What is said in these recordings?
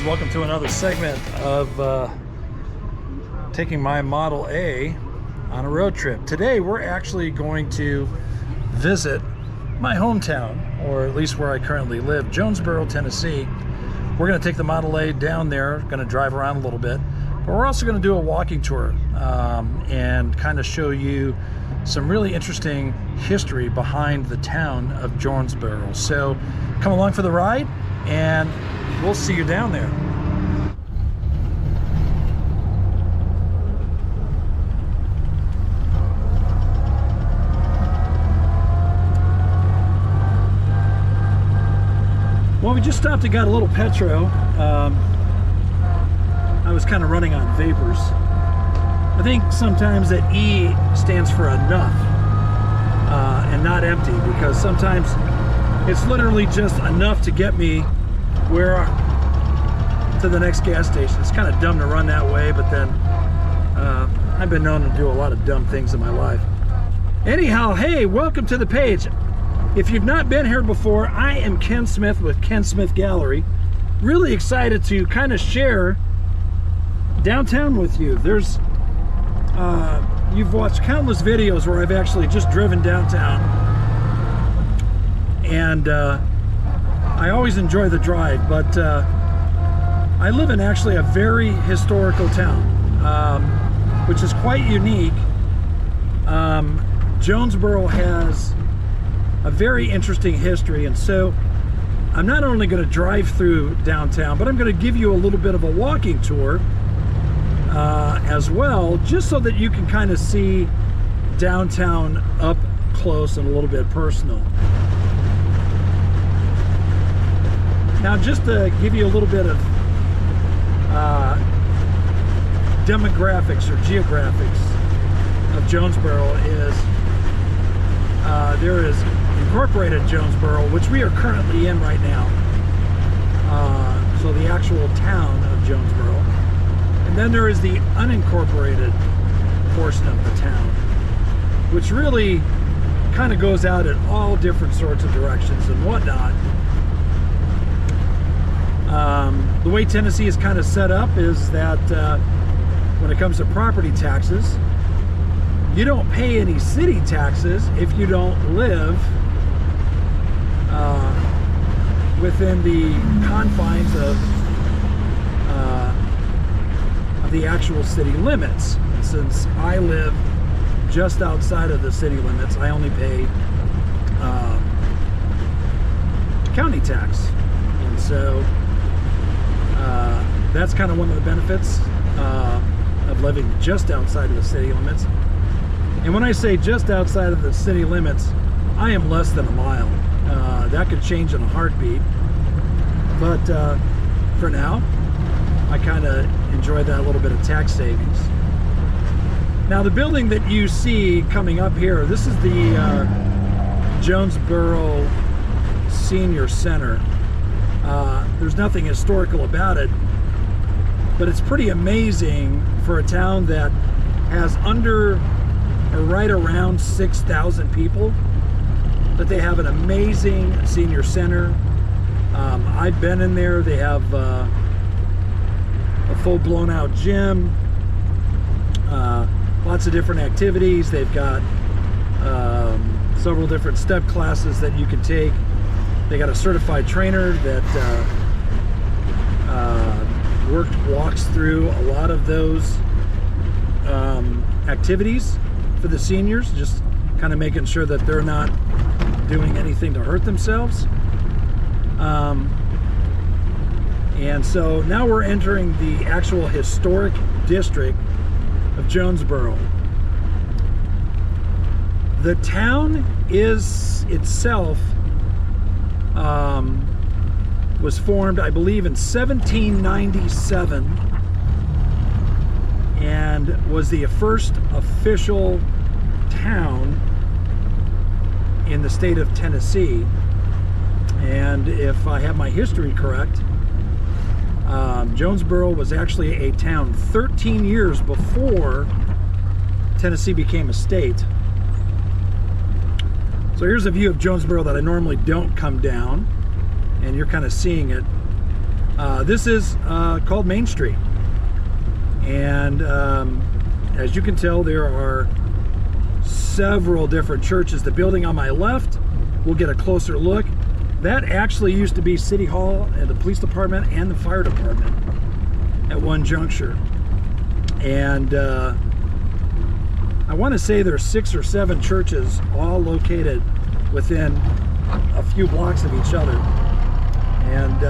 welcome to another segment of taking my Model A on a road trip. Today we're actually going to visit my hometown, or at least where I currently live, Jonesborough, Tennessee. We're going to take the Model A down there, going to drive around a little bit, but we're also going to do a walking tour and kind of show you some really interesting history behind the town of Jonesborough. So come along for the ride, and we'll see you down there. Well, we just stopped and got a little petro. I was kind of running on vapors. I think sometimes that E stands for enough and not empty, because sometimes it's literally just enough to get me to the next gas station. It's kind of dumb to run that way, but then I've been known to do a lot of dumb things in my life. Anyhow, hey, welcome to the page. If you've not been here before, I am Ken Smith with Ken Smith Gallery. Really excited to kind of share downtown with you. There's you've watched countless videos where I've actually just driven downtown, and I always enjoy the drive, but I live in actually a very historical town, which is quite unique. Jonesborough has a very interesting history, and so I'm not only going to drive through downtown, but I'm going to give you a little bit of a walking tour as well, just so that you can kind of see downtown up close and a little bit personal. Now, just to give you a little bit of demographics or geographics of Jonesborough is there is incorporated Jonesborough, which we are currently in right now. So the actual town of Jonesborough. And then there is the unincorporated portion of the town, which really kind of goes out in all different sorts of directions and whatnot. The way Tennessee is kind of set up is that when it comes to property taxes, you don't pay any city taxes if you don't live within the confines of the actual city limits. And since I live just outside of the city limits, I only pay county tax. And so that's kind of one of the benefits of living just outside of the city limits. And when I say just outside of the city limits, I am less than a mile. That could change in a heartbeat. But for now, I kind of enjoy that little bit of tax savings. Now, the building that you see coming up here, this is the Jonesborough Senior Center. There's nothing historical about it, but it's pretty amazing for a town that has under or right around 6,000 people, that they have an amazing senior center. I've been in there. They have a full blown out gym, lots of different activities. They've got several different step classes that you can take. They got a certified trainer that walks through a lot of those activities for the seniors, just kind of making sure that they're not doing anything to hurt themselves. And so now we're entering the actual historic district of Jonesborough. The town itself was formed, I believe, in 1797, and was the first official town in the state of Tennessee. And if I have my history correct, Jonesborough was actually a town 13 years before Tennessee became a state. So here's a view of Jonesborough that I normally don't come down, and you're kind of seeing it This is called Main Street, and as you can tell, there are several different churches. The building on my left, we'll get a closer look. That actually used to be City Hall and the police department and the fire department at one juncture. And I want to say there's 6 or 7 churches all located within a few blocks of each other. And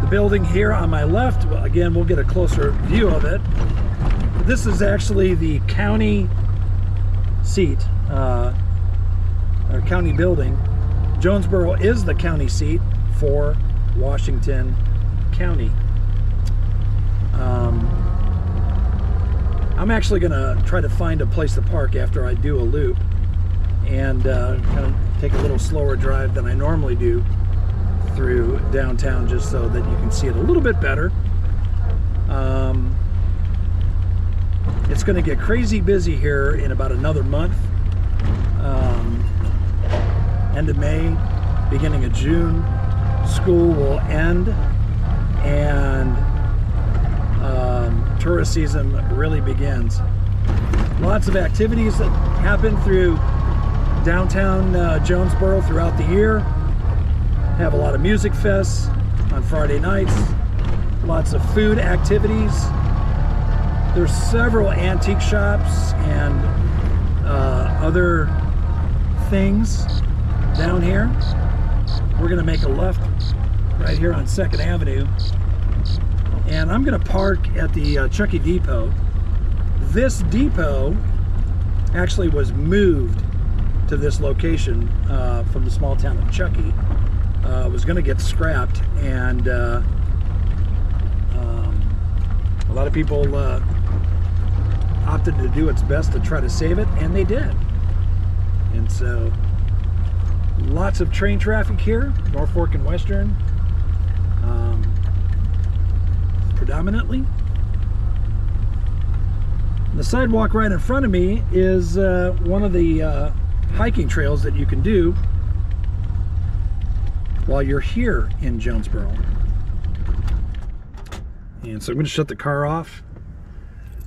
the building here on my left, well, again, we'll get a closer view of it. This is actually the county seat, or county building. Jonesborough is the county seat for Washington County. I'm actually gonna try to find a place to park after I do a loop, and kind of take a little slower drive than I normally do through downtown, just so that you can see it a little bit better. It's going to get crazy busy here in about another month. End of May, beginning of June, school will end, and tourist season really begins. Lots of activities that happen through downtown Jonesborough throughout the year. Have a lot of music fests on Friday nights, lots of food activities. There's several antique shops and other things down here. We're gonna make a left right here on 2nd Avenue, and I'm gonna park at the Chucky Depot. This depot actually was moved to this location from the small town of Chucky. Was going to get scrapped, and a lot of people opted to do its best to try to save it, and they did. And so lots of train traffic here, Norfolk and Western predominantly. The sidewalk right in front of me is one of the hiking trails that you can do while you're here in Jonesborough. And so I'm going to shut the car off,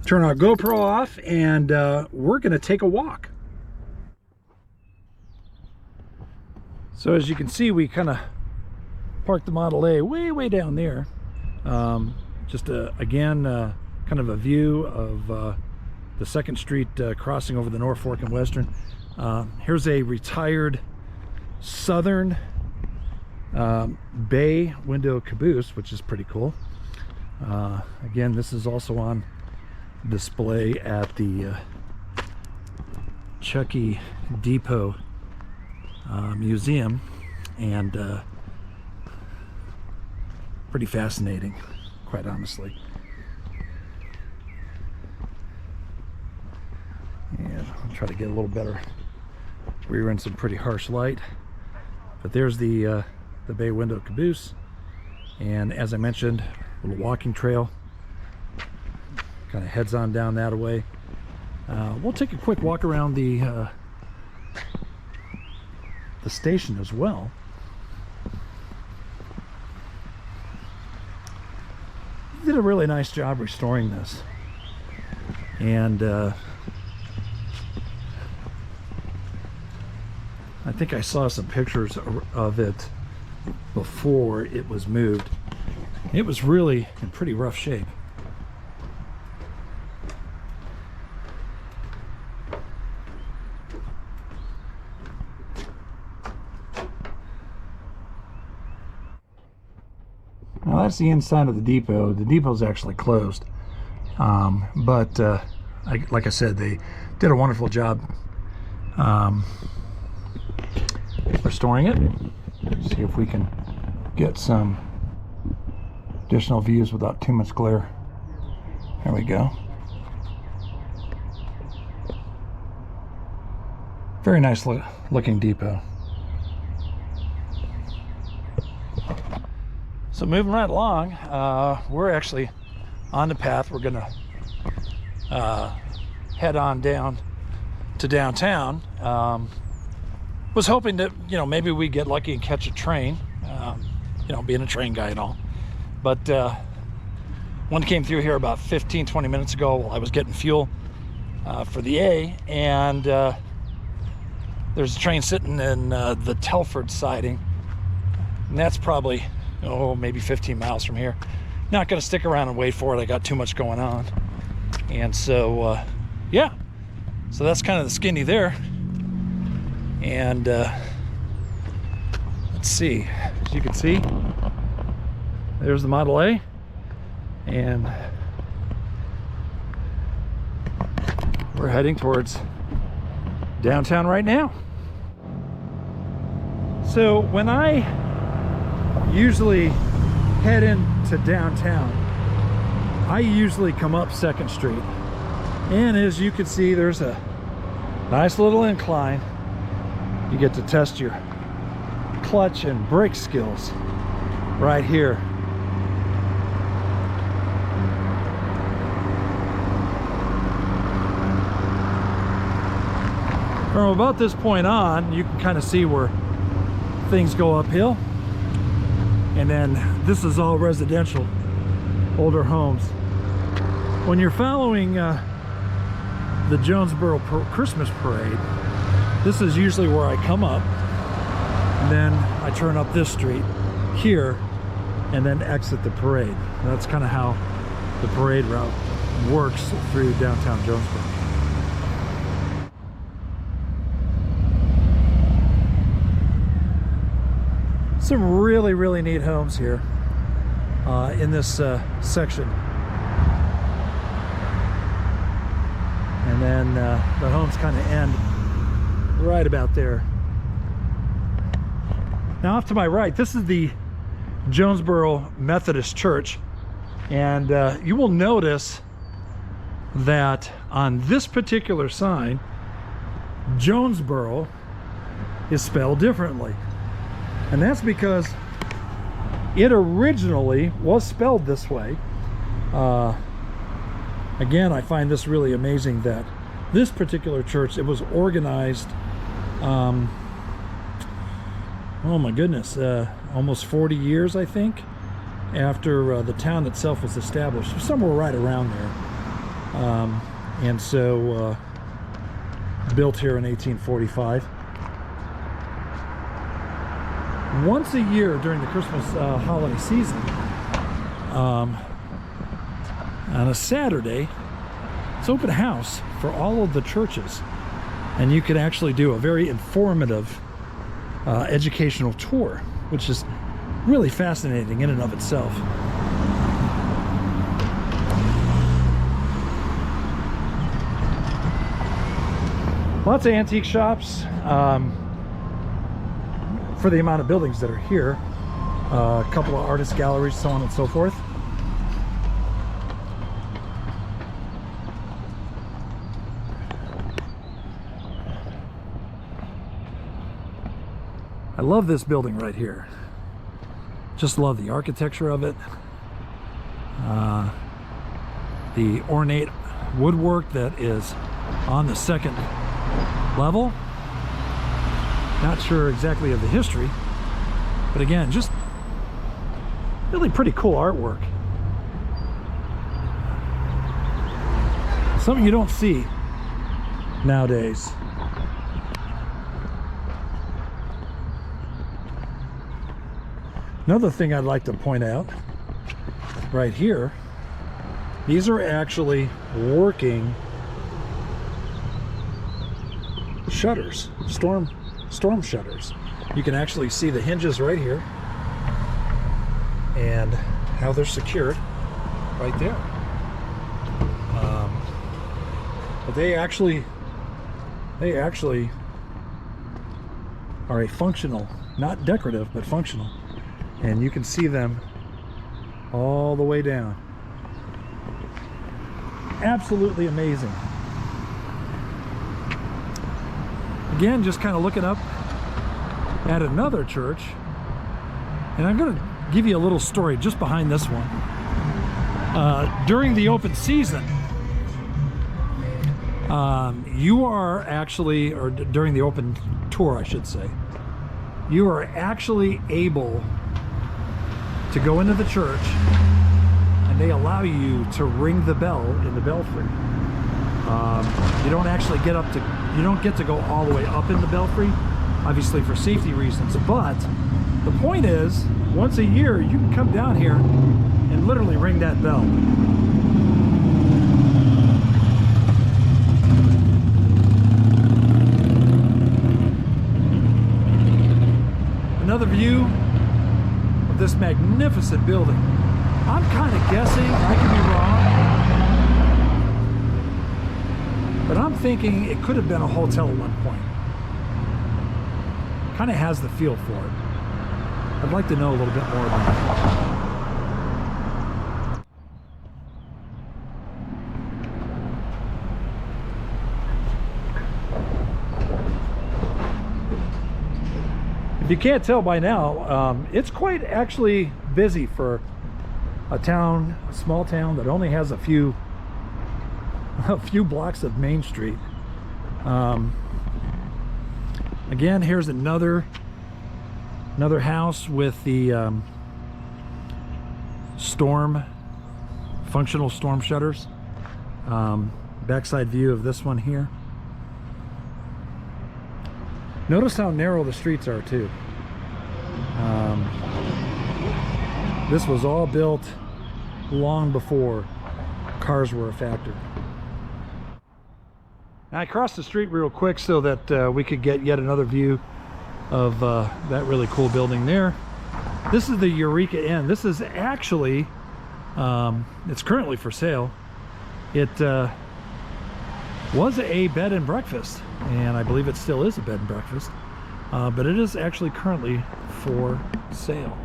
turn our GoPro off, and we're going to take a walk. So as you can see, we kind of parked the Model A way down there. Just again, kind of a view of the 2nd Street crossing over the Norfolk and Western. Here's a retired Southern bay window caboose, which is pretty cool. Again, this is also on display at the Chucky Depot Museum, and pretty fascinating, quite honestly. And I'll try to get a little better. We were in some pretty harsh light, but there's the bay window caboose, and as I mentioned, a little walking trail kind of heads on down that way. We'll take a quick walk around the station as well. They did a really nice job restoring this, and I think I saw some pictures of it before it was moved. It was really in pretty rough shape. Now that's the inside of the depot. The depot's actually closed, but like I said, they did a wonderful job restoring it. Let's see if we can get some additional views without too much glare. There we go. Very nice looking depot. So moving right along, we're actually on the path. We're gonna head on down to downtown. Was hoping that, maybe we get lucky and catch a train. you know, being a train guy and all. But one came through here about 15-20 minutes ago while I was getting fuel for the A, and there's a train sitting in the Telford siding, and that's probably, oh, maybe 15 miles from here. Not gonna stick around and wait for it. I got too much going on. And so yeah, so that's kind of the skinny there. And let's see, as you can see, there's the Model A, and we're heading towards downtown right now. So when I usually head into downtown, I usually come up 2nd Street, and as you can see, there's a nice little incline. You get to test your clutch and brake skills right here. From about this point on, you can kind of see where things go uphill, and then this is all residential, older homes. When you're following the Jonesborough Christmas parade, this is usually where I come up, and then I turn up this street here and then exit the parade. And that's kind of how the parade route works through downtown Jonesborough. Some really, really neat homes here in this section. And then the homes kind of end right about there. Now off to my right, this is the Jonesborough Methodist Church, and you will notice that on this particular sign, Jonesborough is spelled differently, and that's because it originally was spelled this way. Again, I find this really amazing that this particular church, it was organized oh my goodness, almost 40 years, I think, after the town itself was established, somewhere right around there. And so built here in 1845. Once a year during the Christmas holiday season, on a Saturday, it's open house for all of the churches, and you can actually do a very informative educational tour, which is really fascinating in and of itself. Lots of antique shops for the amount of buildings that are here. A couple of artist galleries, so on and so forth. I love this building right here. Just love the architecture of it. The ornate woodwork that is on the 2nd level. Not sure exactly of the history, but again, just really pretty cool artwork. Something you don't see nowadays. Another thing I'd like to point out right here, these are actually working shutters, storm shutters. You can actually see the hinges right here and how they're secured right there. But they actually are a functional, not decorative, but functional. And you can see them all the way down. Absolutely amazing. Again, just kind of looking up at another church, and I'm going to give you a little story just behind this one. During the open season, you are actually, or during the open tour I should say, you are actually able to go into the church, and they allow you to ring the bell in the belfry. You don't actually get up to, you don't get to go all the way up in the belfry, obviously for safety reasons, but the point is, once a year, you can come down here and literally ring that bell. Another view of this magnificent building. I'm kind of guessing, I could be wrong, but I'm thinking it could have been a hotel at one point. Kind of has the feel for it. I'd like to know a little bit more about it. If you can't tell by now, it's quite actually busy for a town, a small town that only has a few blocks of Main Street. Again, here's another house with the functional storm shutters. Backside view of this one here. Notice how narrow the streets are too. This was all built long before cars were a factor. I crossed the street real quick so that we could get yet another view of that really cool building there. This is the Eureka End. This is actually, it's currently for sale. It was a bed and breakfast, and I believe it still is a bed and breakfast, but it is actually currently for sale.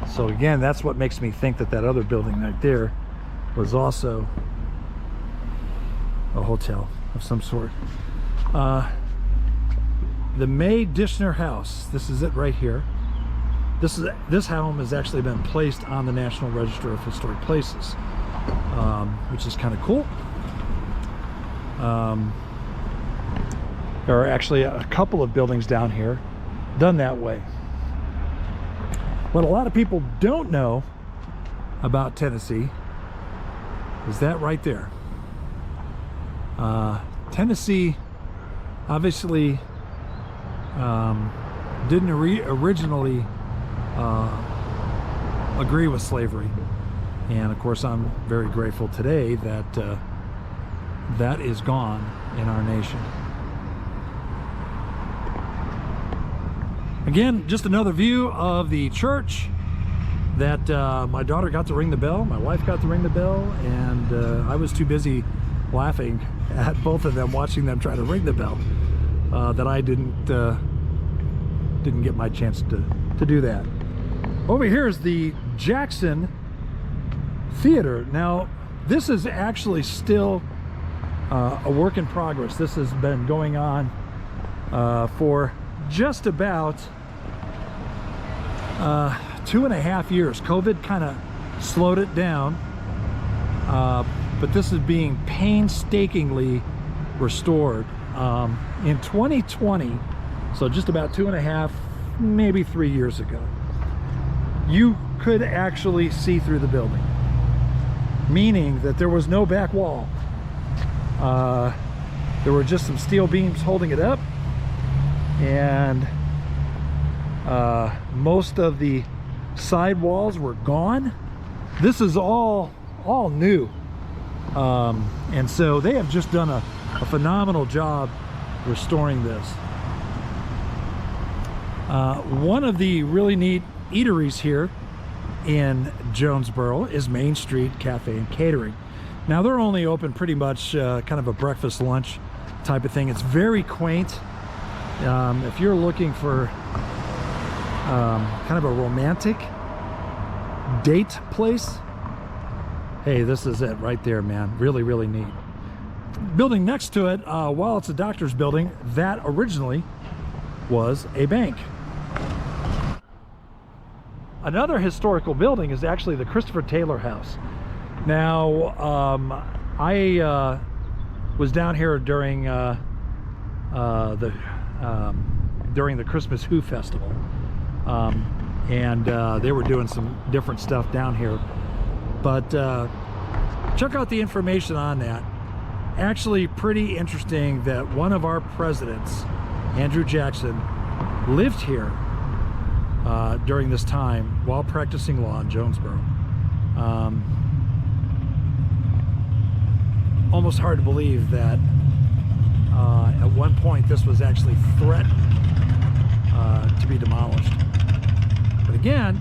So again, that's what makes me think that that other building right there was also a hotel of some sort. The Deadener house, this is it right here. This home has actually been placed on the National Register of Historic Places, which is kind of cool. There are actually a couple of buildings down here done that way. What a lot of people don't know about Tennessee is that right there. Tennessee obviously didn't originally agree with slavery, and of course I'm very grateful today that that is gone in our nation. Again, just another view of the church that my daughter got to ring the bell, my wife got to ring the bell, and I was too busy laughing at both of them, watching them try to ring the bell, that I didn't get my chance to do that. Over here is the Jackson Theater. Now, this is actually still a work in progress. This has been going on for just about 2.5 years. COVID kind of slowed it down, but this is being painstakingly restored. In 2020, so just about 2.5, maybe 3 years ago, you could actually see through the building, meaning that there was no back wall. There were just some steel beams holding it up, and most of the side walls were gone. This is all new, and so they have just done a phenomenal job restoring this. One of the really neat eateries here in Jonesborough is Main Street Cafe and Catering. Now, they're only open pretty much kind of a breakfast lunch type of thing. It's very quaint. If you're looking for kind of a romantic date place, hey, this is it right there, man. Really, really neat. Building next to it, while it's a doctor's building, that originally was a bank. Another historical building is actually the Christopher Taylor House. Now, I was down here during the Christmas Who Festival. and they were doing some different stuff down here. But check out the information on that. Actually pretty interesting that one of our presidents, Andrew Jackson, lived here during this time while practicing law in Jonesborough. Almost hard to believe that at one point this was actually threatened to be demolished. But again,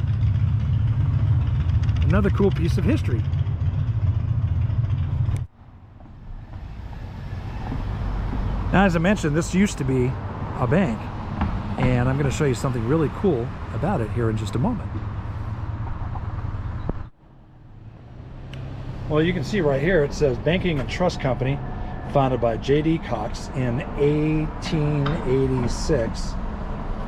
another cool piece of history. Now, as I mentioned, this used to be a bank, and I'm going to show you something really cool about it here in just a moment. Well, you can see right here it says Banking and Trust Company, founded by J.D. Cox in 1886.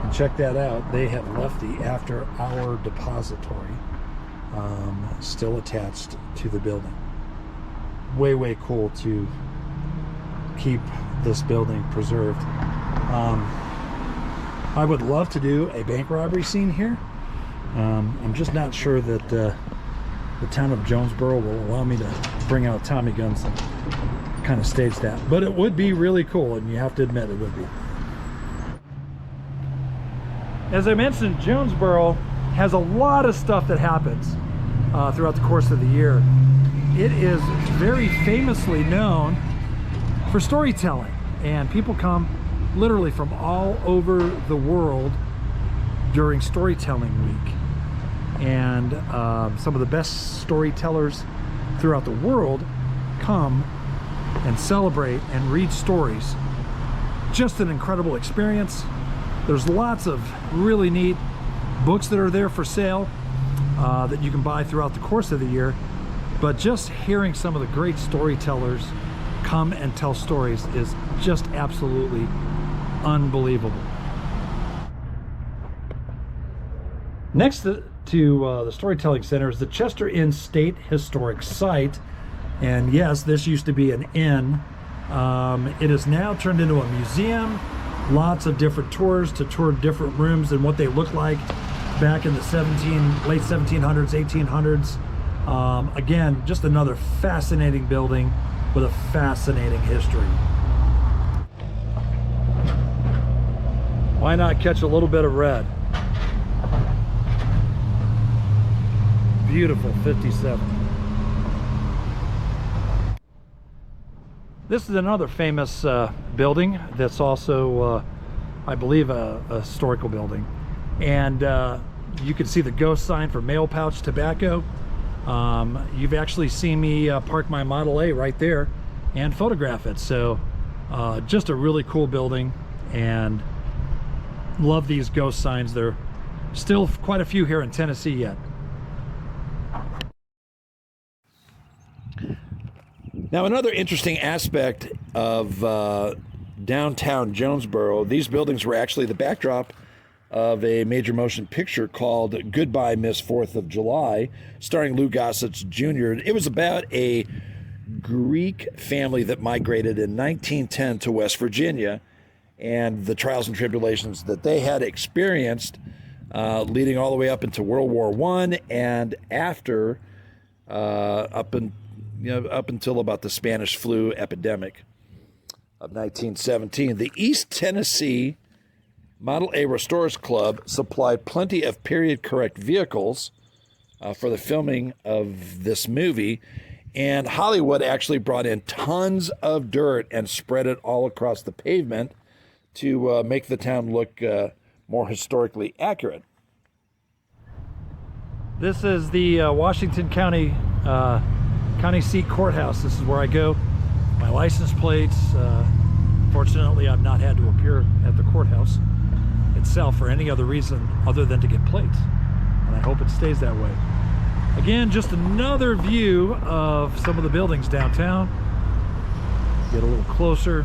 And check that out, they have left the after-hour depository still attached to the building. Way cool to keep this building preserved. I would love to do a bank robbery scene here. I'm just not sure that the town of Jonesborough will allow me to bring out Tommy guns and kind of stage that, but it would be really cool, and you have to admit it would be. As I mentioned, Jonesborough has a lot of stuff that happens throughout the course of the year. It is very famously known for storytelling, and people come literally from all over the world during storytelling week. And some of the best storytellers throughout the world come and celebrate and read stories. Just an incredible experience. There's lots of really neat books that are there for sale that you can buy throughout the course of the year. But just hearing some of the great storytellers come and tell stories is just absolutely unbelievable. Next to the Storytelling Center is the Chester Inn State Historic Site. And yes, this used to be an inn. It is now turned into a museum. Lots of different tours to tour different rooms and what they looked like back in the late 1700s, 1800s. Again, just another fascinating building with a fascinating history. Why not catch a little bit of red? Beautiful 57. This is another famous building that's also, I believe, a historical building. And you can see the ghost sign for mail pouch tobacco. You've actually seen me park my Model A right there and photograph it. So just a really cool building, and love these ghost signs. There are still quite a few here in Tennessee yet. Now, another interesting aspect of downtown Jonesborough, these buildings were actually the backdrop of a major motion picture called Goodbye, Miss 4th of July, starring Lou Gossett Jr. It was about a Greek family that migrated in 1910 to West Virginia, and the trials and tribulations that they had experienced leading all the way up into World War I and after, up until about the Spanish flu epidemic of 1917. The East Tennessee Model A Restorers Club supplied plenty of period-correct vehicles for the filming of this movie, and Hollywood actually brought in tons of dirt and spread it all across the pavement to make the town look more historically accurate. This is the Washington County seat courthouse. This is where I go. My license plates. Fortunately, I've not had to appear at the courthouse itself for any other reason other than to get plates, and I hope it stays that way. Again, just another view of some of the buildings downtown. Get a little closer.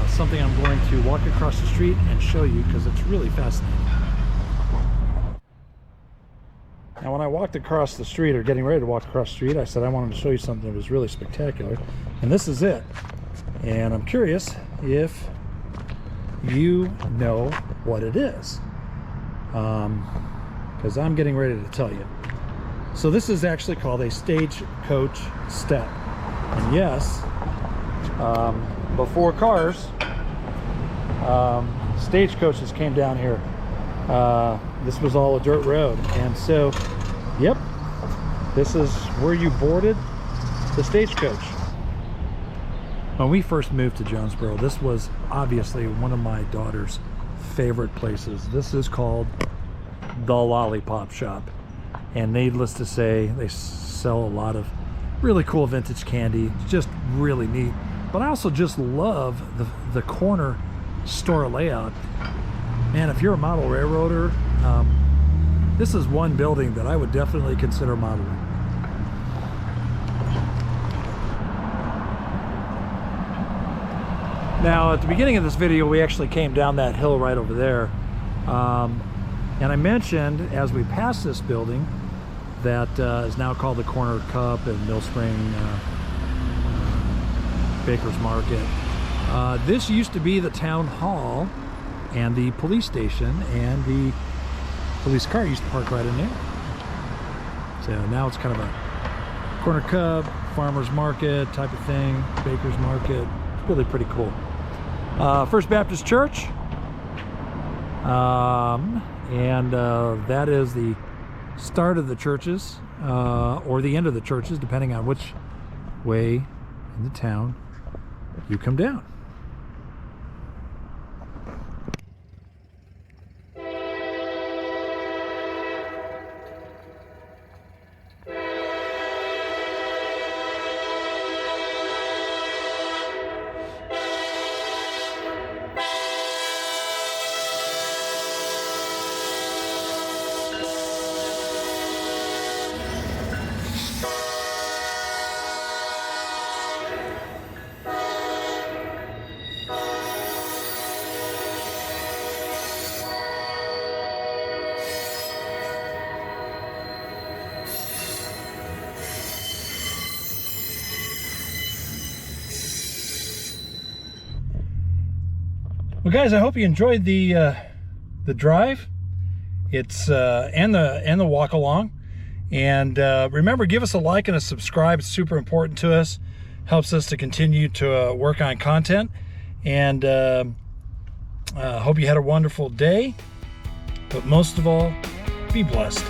Something I'm going to walk across the street and show you because it's really fascinating. Now, when I walked across the street, or getting ready to walk across the street, I said I wanted to show you something that was really spectacular, and this is it. And I'm curious if you know what it is. because I'm getting ready to tell you. So this is actually called a stagecoach step. And yes, before cars, stagecoaches came down here. This was all a dirt road, and so, yep, this is where you boarded the stagecoach. When we first moved to Jonesborough, this was obviously one of my daughter's favorite places. This is called the Lollipop Shop, and needless to say, they sell a lot of really cool vintage candy. Just really neat. But I also just love the corner store layout. Man, if you're a model railroader, this is one building that I would definitely consider modeling. Now, at the beginning of this video, we actually came down that hill right over there. And I mentioned, as we passed this building, that is now called the Corner Cup and Mill Spring Baker's Market. This used to be the town hall and the police station, and the police car used to park right in there. So now it's kind of a Corner Cup, farmer's market type of thing, Baker's Market. It's really pretty cool. First Baptist Church, and that is the start of the churches, or the end of the churches, depending on which way in the town you come down. Well, guys, I hope you enjoyed the drive. It's and the walk along. And remember, give us a like and a subscribe. It's super important to us. Helps us to continue to work on content. And hope you had a wonderful day. But most of all, be blessed.